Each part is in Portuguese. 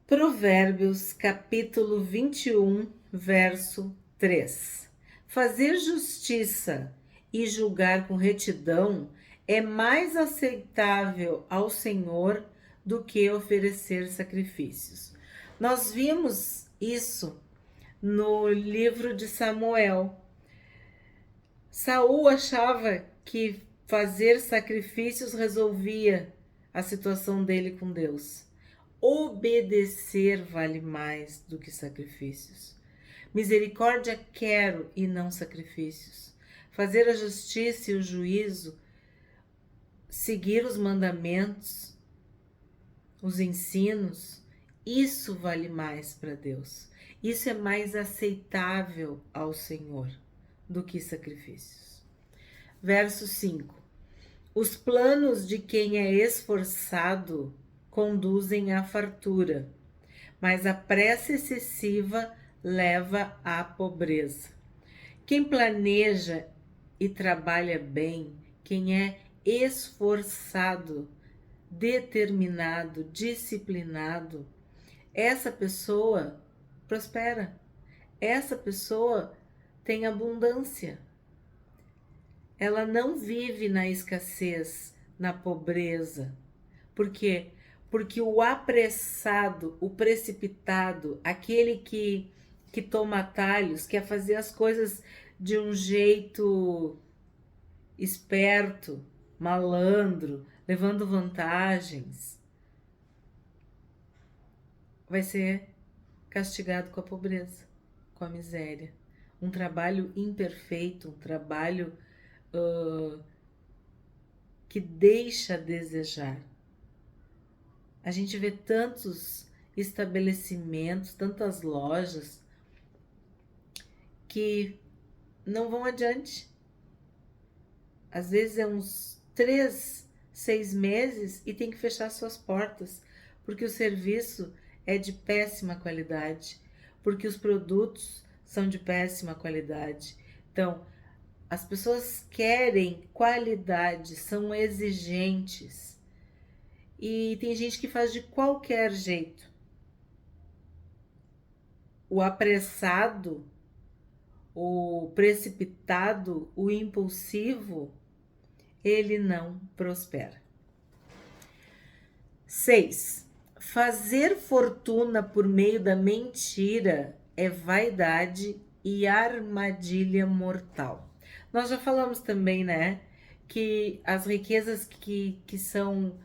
Provérbios, capítulo 21, verso 3. Fazer justiça e julgar com retidão é mais aceitável ao Senhor do que oferecer sacrifícios. Nós vimos isso no livro de Samuel. Saul achava que fazer sacrifícios resolvia a situação dele com Deus. Obedecer vale mais do que sacrifícios. Misericórdia quero e não sacrifícios. Fazer a justiça e o juízo, seguir os mandamentos, os ensinos, isso vale mais para Deus. Isso é mais aceitável ao Senhor do que sacrifícios. Verso 5. Os planos de quem é esforçado conduzem à fartura, mas a pressa excessiva leva à pobreza. Quem planeja e trabalha bem, quem é esforçado, determinado, disciplinado, essa pessoa prospera, essa pessoa tem abundância. Ela não vive na escassez, na pobreza. Por quê? Porque o apressado, o precipitado, aquele que toma atalhos, quer fazer as coisas de um jeito esperto, malandro, levando vantagens, vai ser castigado com a pobreza, com a miséria. Um trabalho imperfeito, um trabalho que deixa a desejar. A gente vê tantos estabelecimentos, tantas lojas que não vão adiante. Às vezes é uns 3, 6 meses e tem que fechar suas portas, porque o serviço é de péssima qualidade, porque os produtos são de péssima qualidade. Então, as pessoas querem qualidade, são exigentes. E tem gente que faz de qualquer jeito. O apressado, o precipitado, o impulsivo, ele não prospera. 6. Fazer fortuna por meio da mentira é vaidade e armadilha mortal. Nós já falamos também, né, que as riquezas que são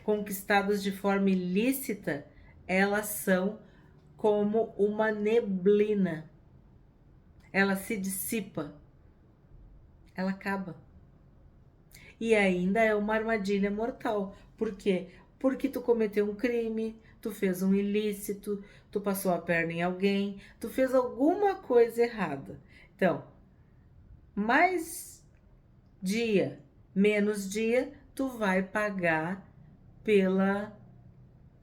conquistadas de forma ilícita, elas são como uma neblina. Ela se dissipa, ela acaba. E ainda é uma armadilha mortal. Por quê? Porque tu cometeu um crime, tu fez um ilícito, tu passou a perna em alguém, tu fez alguma coisa errada. Então, mais dia, menos dia, tu vai pagar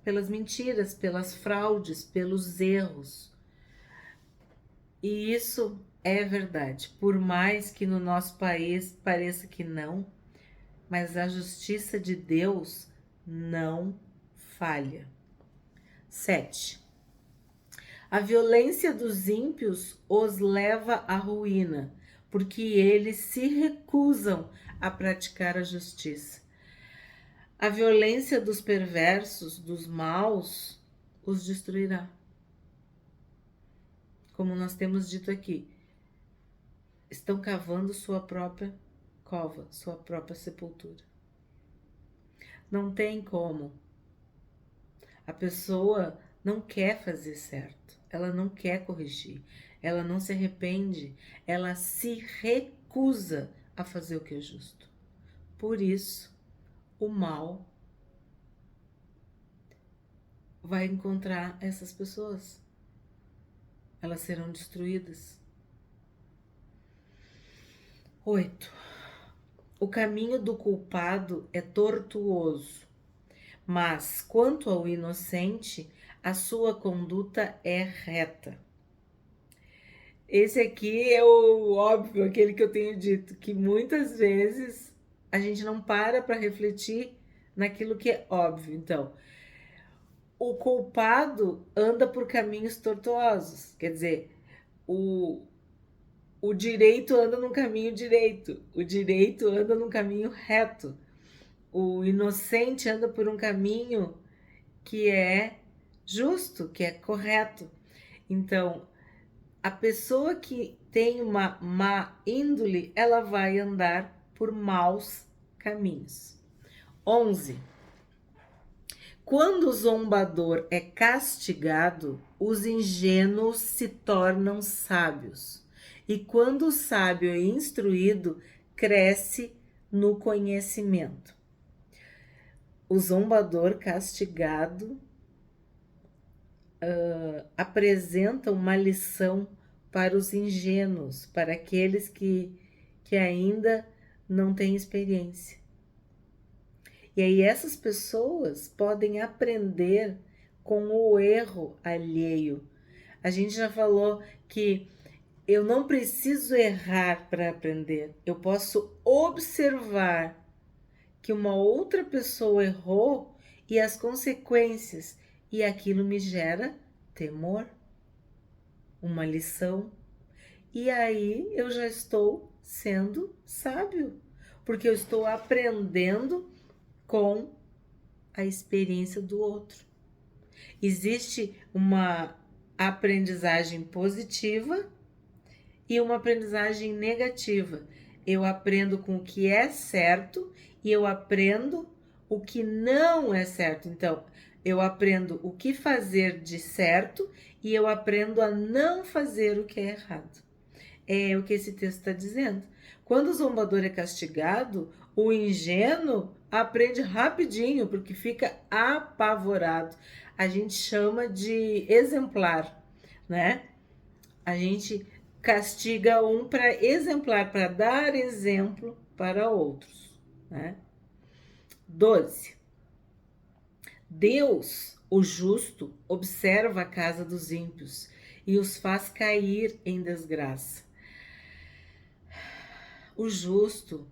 pelas mentiras, pelas fraudes, pelos erros. E isso é verdade. Por mais que no nosso país pareça que não, mas a justiça de Deus não falha. 7. A violência dos ímpios os leva à ruína, porque eles se recusam a praticar a justiça. A violência dos perversos, dos maus, os destruirá. Como nós temos dito aqui, estão cavando sua própria cova, sua própria sepultura. Não tem como. A pessoa não quer fazer certo, ela não quer corrigir, ela não se arrepende, ela se recusa a fazer o que é justo. Por isso, o mal vai encontrar essas pessoas. Elas serão destruídas. 8. O caminho do culpado é tortuoso, mas quanto ao inocente, a sua conduta é reta. Esse aqui é o óbvio, aquele que eu tenho dito, que muitas vezes a gente não para refletir naquilo que é óbvio. Então, o culpado anda por caminhos tortuosos. Quer dizer, o direito anda num caminho direito, o direito anda num caminho reto, o inocente anda por um caminho que é justo, que é correto. Então, a pessoa que tem uma má índole, ela vai andar por maus caminhos. 11. Quando o zombador é castigado, os ingênuos se tornam sábios. E quando o sábio é instruído, cresce no conhecimento. O zombador castigado apresenta uma lição para os ingênuos, para aqueles que ainda não têm experiência. E aí essas pessoas podem aprender com o erro alheio. A gente já falou que eu não preciso errar para aprender. Eu posso observar que uma outra pessoa errou e as consequências, e aquilo me gera temor, uma lição. E aí eu já estou sendo sábio, porque eu estou aprendendo com a experiência do outro. Existe uma aprendizagem positiva e uma aprendizagem negativa. Eu aprendo com o que é certo e eu aprendo o que não é certo. Então, eu aprendo o que fazer de certo e eu aprendo a não fazer o que é errado. É o que esse texto está dizendo. Quando o zombador é castigado, o ingênuo aprende rapidinho, porque fica apavorado. A gente chama de exemplar, né? A gente castiga um para exemplar, para dar exemplo para outros, né? 12. Deus, o justo, observa a casa dos ímpios e os faz cair em desgraça. O justo,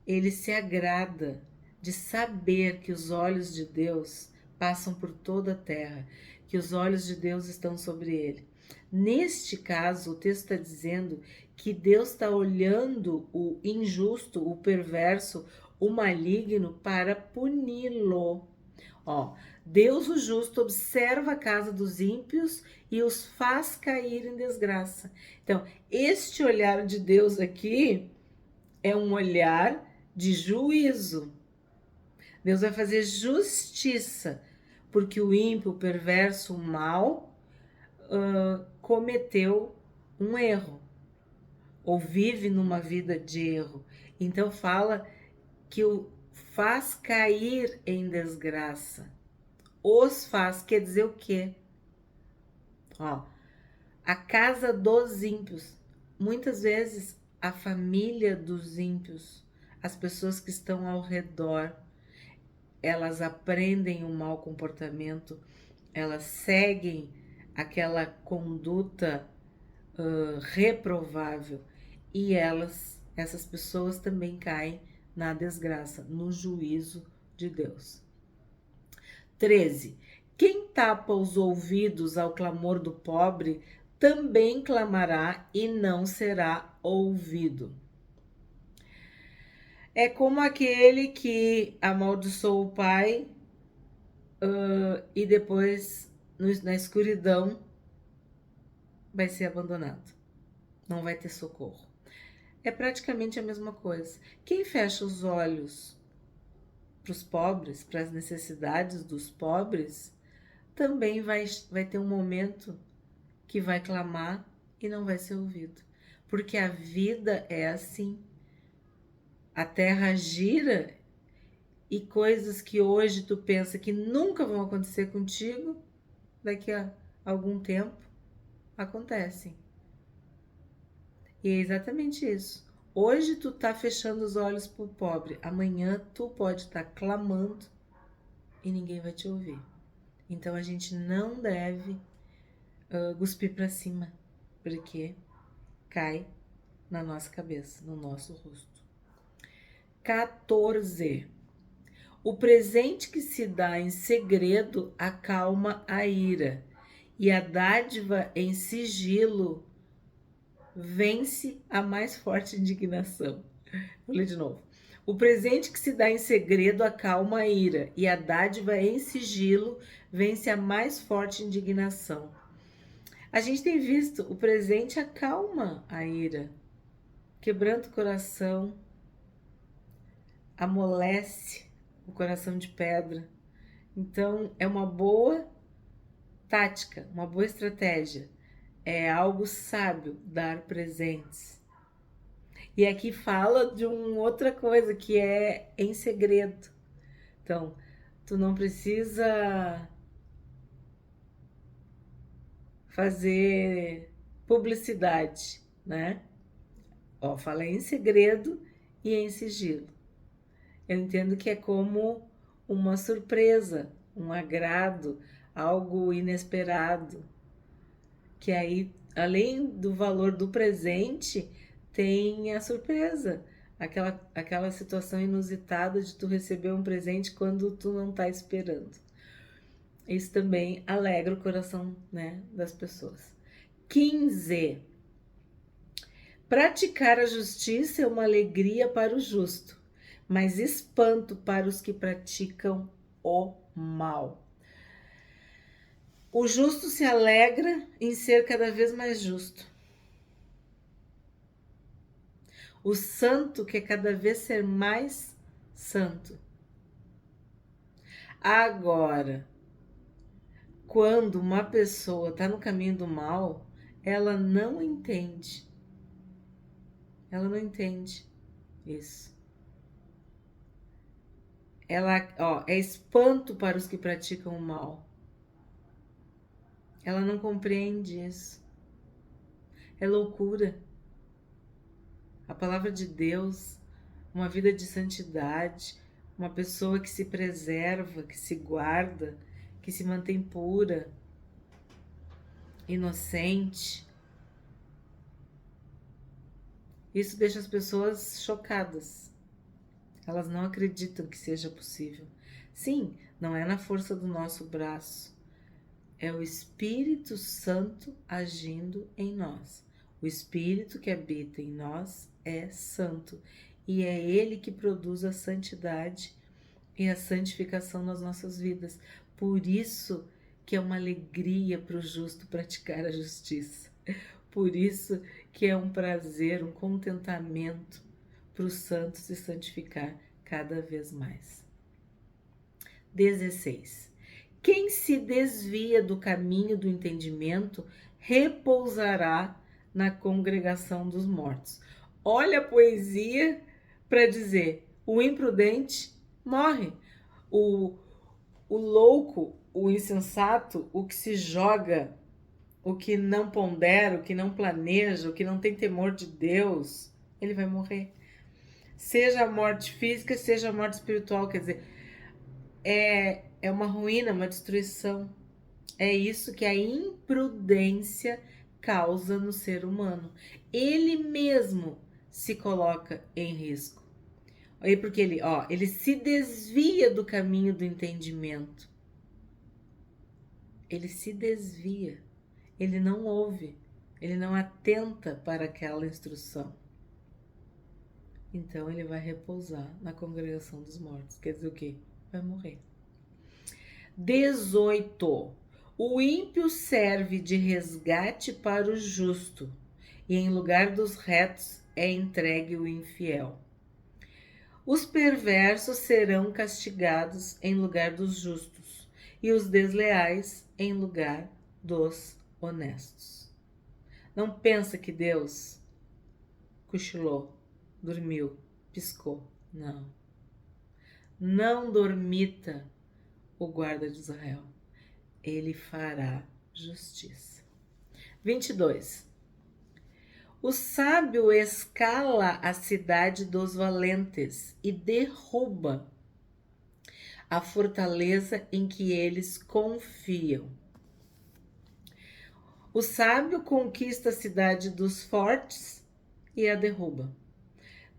ele se agrada de saber que os olhos de Deus passam por toda a terra, que os olhos de Deus estão sobre ele. Neste caso, o texto está dizendo que Deus está olhando o injusto, o perverso, o maligno para puni-lo. Ó, Deus, o justo, observa a casa dos ímpios e os faz cair em desgraça. Então, este olhar de Deus aqui é um olhar de juízo. Deus vai fazer justiça, porque o ímpio, o perverso, o mal, cometeu um erro, ou vive numa vida de erro. Então fala que o faz cair em desgraça. Os faz, quer dizer o quê? Ó, a casa dos ímpios. Muitas vezes a família dos ímpios, as pessoas que estão ao redor, elas aprendem um mau comportamento, elas seguem aquela conduta reprovável e essas pessoas também caem na desgraça, no juízo de Deus. 13. Quem tapa os ouvidos ao clamor do pobre também clamará e não será ouvido. É como aquele que amaldiçoou o pai e depois, na escuridão, vai ser abandonado. Não vai ter socorro. É praticamente a mesma coisa. Quem fecha os olhos para os pobres, para as necessidades dos pobres, também vai ter um momento que vai clamar e não vai ser ouvido. Porque a vida é assim. A terra gira e coisas que hoje tu pensa que nunca vão acontecer contigo, daqui a algum tempo acontecem. E é exatamente isso. Hoje tu tá fechando os olhos pro pobre, amanhã tu pode estar clamando e ninguém vai te ouvir. Então a gente não deve cuspir para cima, porque cai na nossa cabeça, no nosso rosto. 14. O presente que se dá em segredo acalma a ira, e a dádiva em sigilo vence a mais forte indignação. Vou ler de novo. O presente que se dá em segredo acalma a ira, e a dádiva em sigilo vence a mais forte indignação. A gente tem visto, o presente acalma a ira, quebranta o coração, amolece o coração de pedra. Então, é uma boa tática, uma boa estratégia. É algo sábio dar presentes. E aqui fala de uma outra coisa que é em segredo. Então, tu não precisa fazer publicidade, né? Ó, fala em segredo e em sigilo. Eu entendo que é como uma surpresa, um agrado, algo inesperado. Que aí, além do valor do presente, tem a surpresa. Aquela situação inusitada de tu receber um presente quando tu não tá esperando. Isso também alegra o coração, né, das pessoas. 15. Praticar a justiça é uma alegria para o justo, mas espanto para os que praticam o mal. O justo se alegra em ser cada vez mais justo. O santo quer cada vez ser mais santo. Agora, quando uma pessoa está no caminho do mal, ela não entende. Ela não entende isso. Ela, ó, é espanto para os que praticam o mal. Ela não compreende isso. É loucura. A palavra de Deus, uma vida de santidade, uma pessoa que se preserva, que se guarda, que se mantém pura, inocente. Isso deixa as pessoas chocadas. Elas não acreditam que seja possível. Sim, não é na força do nosso braço. É o Espírito Santo agindo em nós. O Espírito que habita em nós é santo. E é Ele que produz a santidade e a santificação nas nossas vidas. Por isso que é uma alegria para o justo praticar a justiça. Por isso que é um prazer, um contentamento para o santo se santificar cada vez mais. 16. Quem se desvia do caminho do entendimento repousará na congregação dos mortos. Olha a poesia para dizer: o imprudente morre, o louco, o insensato, o que se joga, o que não pondera, o que não planeja, o que não tem temor de Deus, ele vai morrer. Seja a morte física, seja a morte espiritual, quer dizer, é uma ruína, uma destruição. É isso que a imprudência causa no ser humano. Ele mesmo se coloca em risco. Aí porque ele se desvia do caminho do entendimento. Ele se desvia. Ele não ouve. Ele não atenta para aquela instrução. Então ele vai repousar na congregação dos mortos. Quer dizer o quê? Vai morrer. 18. O ímpio serve de resgate para o justo, e em lugar dos retos é entregue o infiel. Os perversos serão castigados em lugar dos justos, e os desleais em lugar dos honestos. Não pensa que Deus cochilou, dormiu, piscou. Não. Não dormita o guarda de Israel. Ele fará justiça. 22. O sábio escala a cidade dos valentes e derruba a fortaleza em que eles confiam. O sábio conquista a cidade dos fortes e a derruba.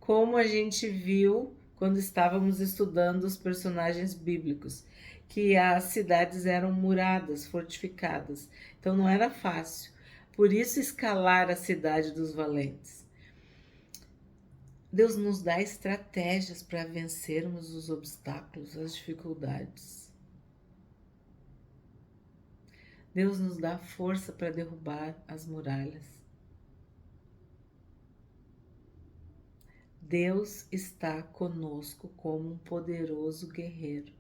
Como a gente viu quando estávamos estudando os personagens bíblicos, que as cidades eram muradas, fortificadas. Então não era fácil. Por isso escalar a cidade dos valentes. Deus nos dá estratégias para vencermos os obstáculos, as dificuldades. Deus nos dá força para derrubar as muralhas. Deus está conosco como um poderoso guerreiro.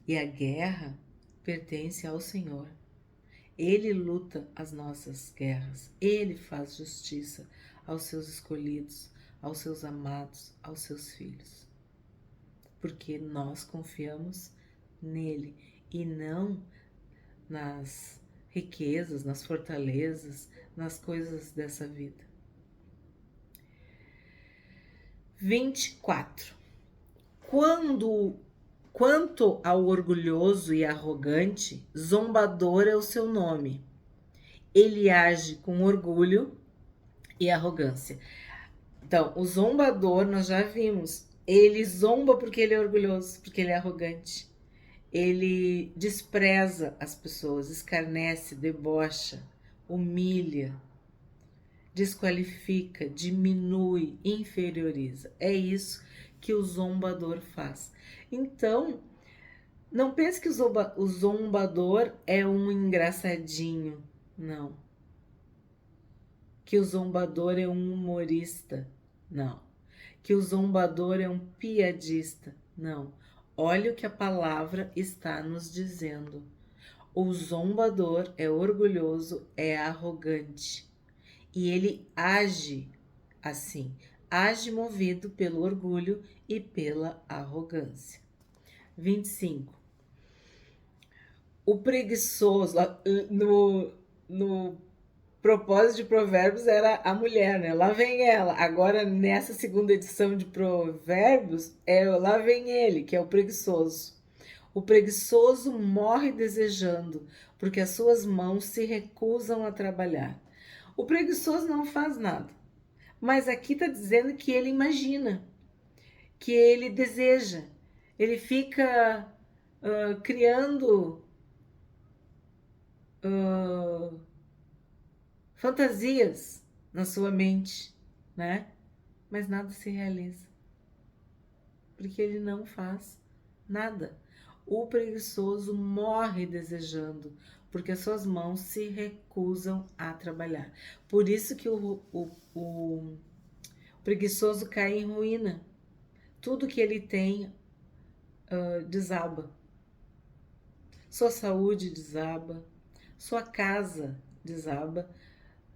E a guerra pertence ao Senhor. Ele luta as nossas guerras. Ele faz justiça aos seus escolhidos, aos seus amados, aos seus filhos. Porque nós confiamos nele e não nas riquezas, nas fortalezas, nas coisas dessa vida. 24. Quanto ao orgulhoso e arrogante, zombador é o seu nome. Ele age com orgulho e arrogância. Então, o zombador, nós já vimos, ele zomba porque ele é orgulhoso, porque ele é arrogante. Ele despreza as pessoas, escarnece, debocha, humilha, desqualifica, diminui, inferioriza. É isso que o zombador faz. Então, não pense que o zombador é um engraçadinho, não. Que o zombador é um humorista, não. Que o zombador é um piadista, não. Olha o que a palavra está nos dizendo. O zombador é orgulhoso, é arrogante. E ele age assim, age movido pelo orgulho e pela arrogância. 25. O preguiçoso, no propósito de Provérbios era a mulher, né? Lá vem ela. Agora, nessa segunda edição de Provérbios, lá vem ele, que é o preguiçoso. O preguiçoso morre desejando, porque as suas mãos se recusam a trabalhar. O preguiçoso não faz nada, mas aqui está dizendo que ele imagina, que ele deseja, ele fica criando fantasias na sua mente, né? Mas nada se realiza, porque ele não faz nada. O preguiçoso morre desejando, porque as suas mãos se recusam a trabalhar. Por isso que o preguiçoso cai em ruína. Tudo que ele tem desaba. Sua saúde desaba, sua casa desaba,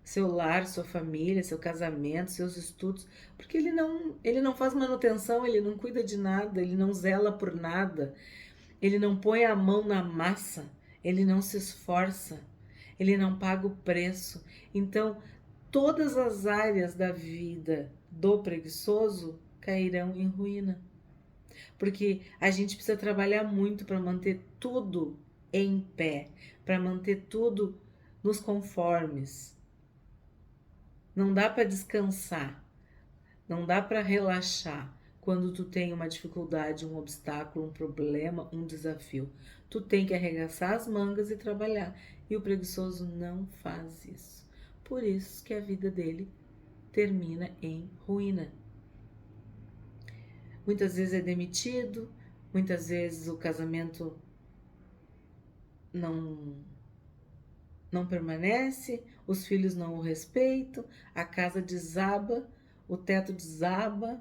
seu lar, sua família, seu casamento, seus estudos, porque ele não faz manutenção, ele não cuida de nada, ele não zela por nada, ele não põe a mão na massa, ele não se esforça, ele não paga o preço. Então, todas as áreas da vida do preguiçoso cairão em ruína. Porque a gente precisa trabalhar muito para manter tudo em pé, para manter tudo nos conformes. Não dá para descansar, não dá para relaxar quando tu tem uma dificuldade, um obstáculo, um problema, um desafio. Tu tem que arregaçar as mangas e trabalhar. E o preguiçoso não faz isso. Por isso que a vida dele termina em ruína. Muitas vezes é demitido, muitas vezes o casamento não permanece, os filhos não o respeitam, a casa desaba, o teto desaba,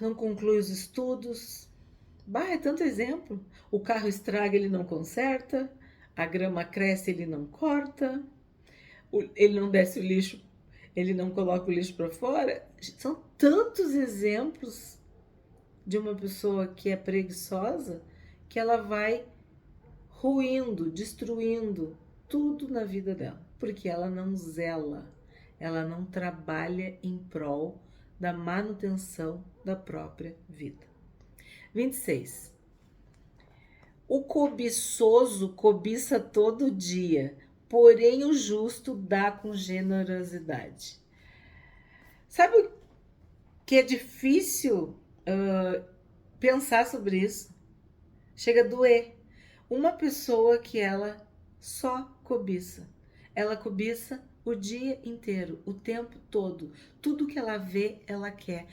não conclui os estudos. É tanto exemplo. O carro estraga, ele não conserta, a grama cresce, ele não corta, ele não desce o lixo, ele não coloca o lixo para fora. São tantos exemplos de uma pessoa que é preguiçosa que ela vai ruindo, destruindo tudo na vida dela, porque ela não zela, ela não trabalha em prol da manutenção da própria vida. 26. O cobiçoso cobiça todo dia, porém o justo dá com generosidade. Sabe que é difícil pensar sobre isso. Chega a doer. Uma pessoa que ela só cobiça. Ela cobiça o dia inteiro, o tempo todo. Tudo que ela vê, ela quer.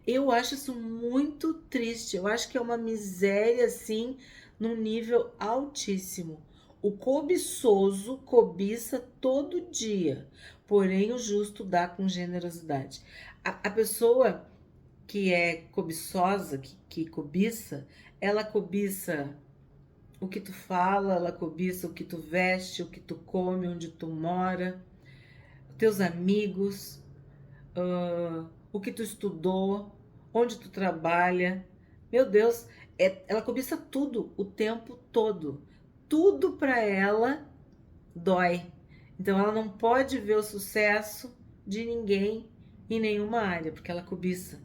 Eu acho isso muito triste. Eu acho que é uma miséria, assim, num nível altíssimo. O cobiçoso cobiça todo dia, porém o justo dá com generosidade. A pessoa que é cobiçosa, que cobiça, ela cobiça o que tu fala, ela cobiça o que tu veste, o que tu come, onde tu mora, teus amigos, o que tu estudou, onde tu trabalha. Meu Deus, ela cobiça tudo o tempo todo. Tudo para ela dói. Então ela não pode ver o sucesso de ninguém em nenhuma área, porque ela cobiça.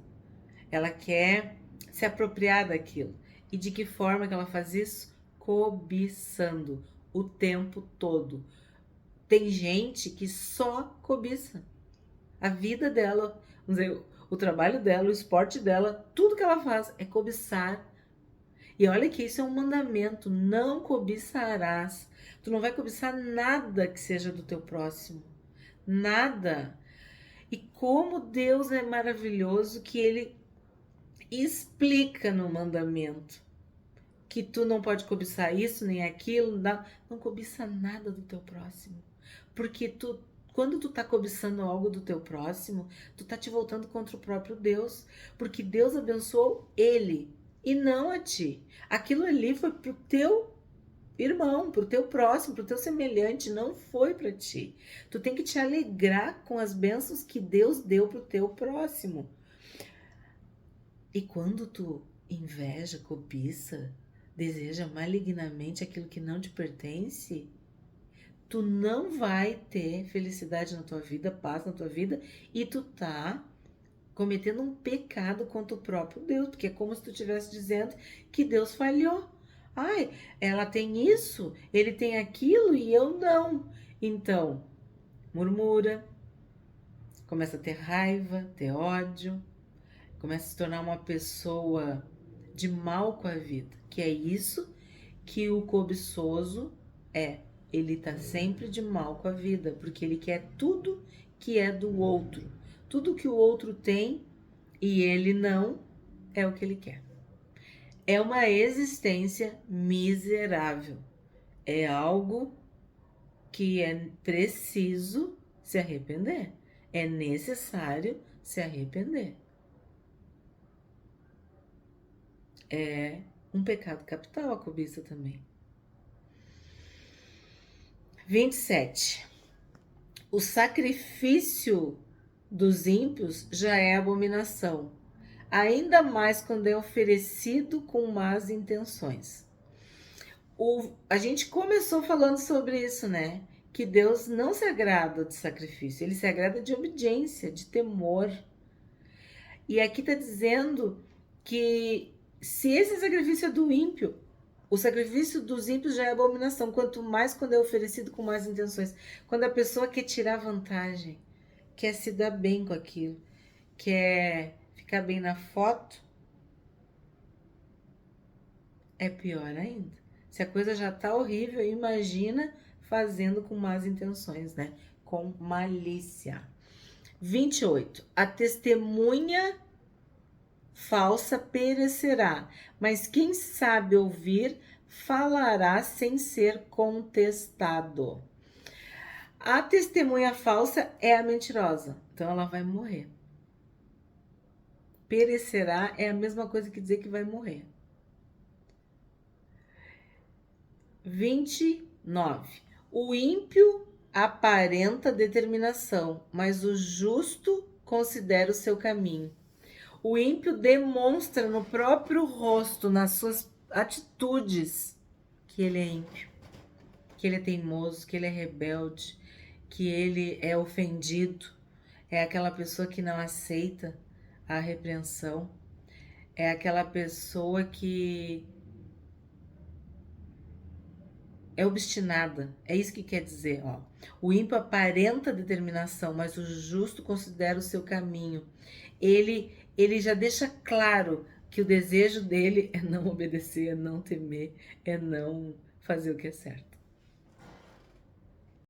Ela quer se apropriar daquilo. E de que forma que ela faz isso? Cobiçando o tempo todo. Tem gente que só cobiça. A vida dela, vamos dizer, o trabalho dela, o esporte dela, tudo que ela faz é cobiçar. E olha que isso é um mandamento, não cobiçarás. Tu não vai cobiçar nada que seja do teu próximo. Nada. E como Deus é maravilhoso que Ele explica no mandamento que tu não pode cobiçar isso nem aquilo, não cobiça nada do teu próximo. Porque quando tu tá cobiçando algo do teu próximo, tu tá te voltando contra o próprio Deus, porque Deus abençoou ele e não a ti. Aquilo ali foi pro teu irmão, pro teu próximo, pro teu semelhante, não foi para ti. Tu tem que te alegrar com as bênçãos que Deus deu pro teu próximo. E quando tu inveja, cobiça, deseja malignamente aquilo que não te pertence, tu não vai ter felicidade na tua vida, paz na tua vida, e tu tá cometendo um pecado contra o próprio Deus, porque é como se tu estivesse dizendo que Deus falhou. Ai, ela tem isso, ele tem aquilo e eu não. Então, murmura, começa a ter raiva, ter ódio, começa a se tornar uma pessoa de mal com a vida, que é isso que o cobiçoso é. Ele tá sempre de mal com a vida, porque ele quer tudo que é do outro. Tudo que o outro tem e ele não é o que ele quer. É uma existência miserável. É algo que é preciso se arrepender. É necessário se arrepender. É um pecado capital a cobiça também. 27. O sacrifício dos ímpios já é abominação, ainda mais quando é oferecido com más intenções. A gente começou falando sobre isso, né? Que Deus não se agrada de sacrifício, ele se agrada de obediência, de temor. E aqui está dizendo que se esse sacrifício é do ímpio, o sacrifício dos ímpios já é abominação, quanto mais quando é oferecido com más intenções. Quando a pessoa quer tirar vantagem, quer se dar bem com aquilo, quer ficar bem na foto, é pior ainda. Se a coisa já tá horrível, imagina fazendo com más intenções, né? Com malícia. 28. A testemunha falsa perecerá, mas quem sabe ouvir falará sem ser contestado. A testemunha falsa é a mentirosa, então ela vai morrer. Perecerá é a mesma coisa que dizer que vai morrer. 29. O ímpio aparenta determinação, mas o justo considera o seu caminho. O ímpio demonstra no próprio rosto, nas suas atitudes, que ele é ímpio, que ele é teimoso, que ele é rebelde, que ele é ofendido, é aquela pessoa que não aceita a repreensão, é aquela pessoa que é obstinada, é isso que quer dizer, ó. O ímpio aparenta determinação, mas o justo considera o seu caminho. ele já deixa claro que o desejo dele é não obedecer, é não temer, é não fazer o que é certo.